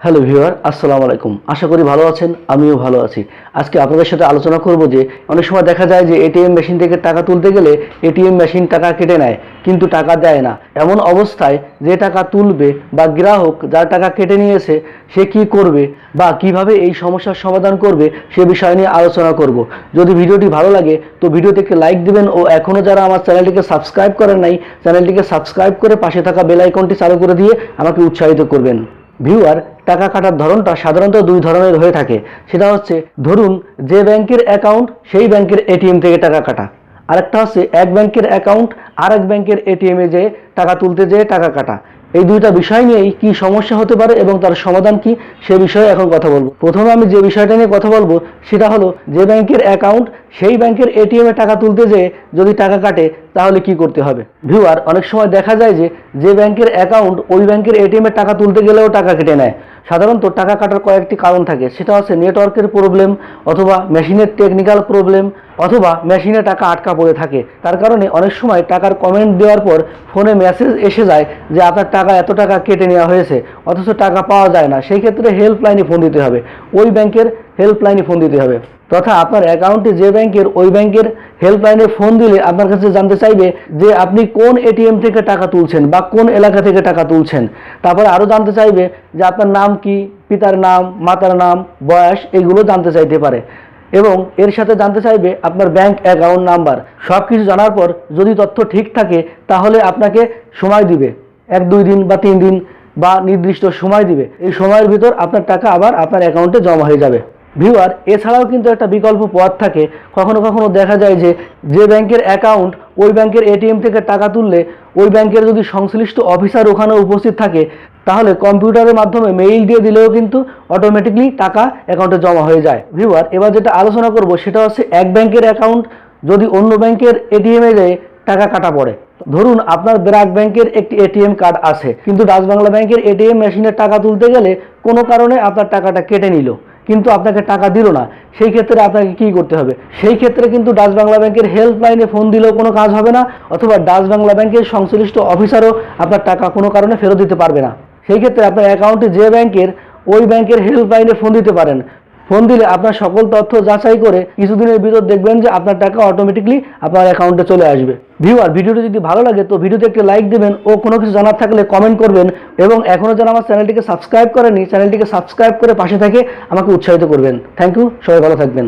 Hello viewer, আসসালামু আলাইকুম। আশা করি ভালো আছেন, আমিও ভালো আছি। আজকে আপনাদের সাথে আলোচনা করব যে অনেক সময় দেখা যায় যে এটিএম মেশিন থেকে টাকা তুলতে গেলে এটিএম মেশিন টাকা কেটে নেয় কিন্তু টাকা দেয় না। এমন অবস্থায় যে টাকা তুলবে বা গ্রাহক যার টাকা কেটে নিয়েছে সে কি করবে বা কিভাবে এই সমস্যার সমাধান করবে সে বিষয় নিয়ে আলোচনা করব। যদি ভিডিওটি ভালো লাগে তো ভিডিওতে একটি লাইক দিবেন ও এখনও যারা আমার চ্যানেলটিকে সাবস্ক্রাইব করেন নাই চ্যানেলটিকে সাবস্ক্রাইব করে পাশে থাকা বেল আইকনটি চালু করে দিয়ে আমাকে উৎসাহিত করবেন। ভিউয়ার, টাকা কাটার ধরনটা সাধারণত দুই ধরনের হয়ে থাকে। সেটা হচ্ছে ধরুন যে ব্যাংকের অ্যাকাউন্ট সেই ব্যাংকের এটিএম থেকে টাকা কাটা, আরেকটা হচ্ছে এক ব্যাংকের অ্যাকাউন্ট আর এক ব্যাংকের এটিএমে যেয়ে টাকা তুলতে যেয়ে টাকা কাটা। এই দুইটা বিষয় নিয়েই কি সমস্যা হতে পারে এবং তার সমাধান কি সে বিষয়ে এখন কথা বলবো। প্রথমে আমি যে বিষয়টা নিয়ে কথা বলবো সেটা হলো যে ব্যাংকের অ্যাকাউন্ট সেই ব্যাংকের এটিএমে টাকা তুলতে যেয়ে যদি টাকা কাটে তাহলে কি করতে হবে। ভিউয়ার, অনেক সময় দেখা যায় যে ব্যাংকের অ্যাকাউন্ট ওই ব্যাংকের এটিএমে টাকা তুলতে গেলেও টাকা কেটে নেয়। সাধারণত টাকা কাটার কয়েকটি কারণ থাকে। সেটা হচ্ছে নেটওয়ার্কের প্রবলেম, অথবা মেশিনের টেকনিক্যাল প্রবলেম, অথবা মেশিনে টাকা আটকা পড়ে থাকে। তার কারণে অনেক সময় টাকার কমেন্ট দেওয়ার পর ফোনে মেসেজ এসে যায় যে আপনার টাকা এত টাকা কেটে নেওয়া হয়েছে, অথচ টাকা পাওয়া যায় না। সেই ক্ষেত্রে হেল্পলাইনে ফোন দিতে হবে, ওই ব্যাংকের হেল্পলাইনে ফোন দিতে হবে। তথা আপনার অ্যাকাউন্টে যে ব্যাংকের ওই ব্যাংকের হেল্পলাইনে ফোন দিলে আপনার কাছে জানতে চাইবে যে আপনি কোন এটিএম থেকে টাকা তুলছেন বা কোন এলাকা থেকে টাকা তুলছেন। তারপরে আরও জানতে চাইবে যে আপনার নাম কি, পিতার নাম, মাতার নাম, বয়স, এগুলো জানতে চাইতে পারে। এবং এর সাথে জানতে চাইবে আপনার ব্যাংক অ্যাকাউন্ট নাম্বার। সব কিছু জানার পর যদি তথ্য ঠিক থাকে তাহলে আপনাকে সময় দিবে, 1-2 দিন বা 3 দিন বা নির্দিষ্ট সময় দিবে। এই সময়ের ভিতর আপনার টাকা আবার আপনার অ্যাকাউন্টে জমা হয়ে যাবে। ভিউয়ার, এছাড়াও কিন্তু একটা বিকল্প পথ থাকে। কখনো কখনো দেখা যায় যে ব্যাংকের অ্যাকাউন্ট ওই ব্যাংকের এটিএম থেকে টাকা তুললে ওই ব্যাংকের যদি সংশ্লিষ্ট অফিসার ওখানে উপস্থিত থাকে তাহলে কম্পিউটারের মাধ্যমে মেইল দিয়ে দিলেও কিন্তু অটোমেটিকলি টাকা অ্যাকাউন্টে জমা হয়ে যায়। ভিউয়ার, এবার যেটা আলোচনা করব সেটা হচ্ছে এক ব্যাংকের অ্যাকাউন্ট যদি অন্য ব্যাংকের এটিএমে যায় টাকা কাটা পড়ে। ধরুন আপনার ব্র্যাক ব্যাংকের একটি এটিএম কার্ড আছে, কিন্তু ডাচ বাংলা ব্যাংকের এটিএম মেশিনে টাকা তুলতে গেলে কোনো কারণে আপনার টাকাটা কেটে নিল কিন্তু আপনাকে টাকা দিল না। সেই ক্ষেত্রে আপনাকে কি করতে হবে? সেই ক্ষেত্রে কিন্তু ডাচ বাংলা ব্যাংকের হেল্পলাইনে ফোন দিলেও কোনো কাজ হবে না, অথবা ডাচ বাংলা ব্যাংকের সংশ্লিষ্ট অফিসারও আপনার টাকা কোনো কারণে ফেরত দিতে পারবে না। সেই ক্ষেত্রে আপনার অ্যাকাউন্টে যে ব্যাংকের ওই ব্যাংকের হেল্পলাইনে ফোন দিতে পারেন। ফোন দিলে আপনার সকল তথ্য যাচাই করে কিছুদিনের ভিতর দেখবেন যে আপনার টাকা অটোমেটিকলি আপনার অ্যাকাউন্টে চলে আসবে। ভিউয়ার, ভিডিওটি যদি ভালো লাগে তো ভিডিওতে একটি লাইক দেবেন ও কোনো কিছু জানার থাকলে কমেন্ট করবেন, এবং এখনও যারা আমার চ্যানেলটিকে সাবস্ক্রাইব করেনি চ্যানেলটিকে সাবস্ক্রাইব করে পাশে থেকে আমাকে উৎসাহিত করবেন। থ্যাংক ইউ, সবাই ভালো থাকবেন।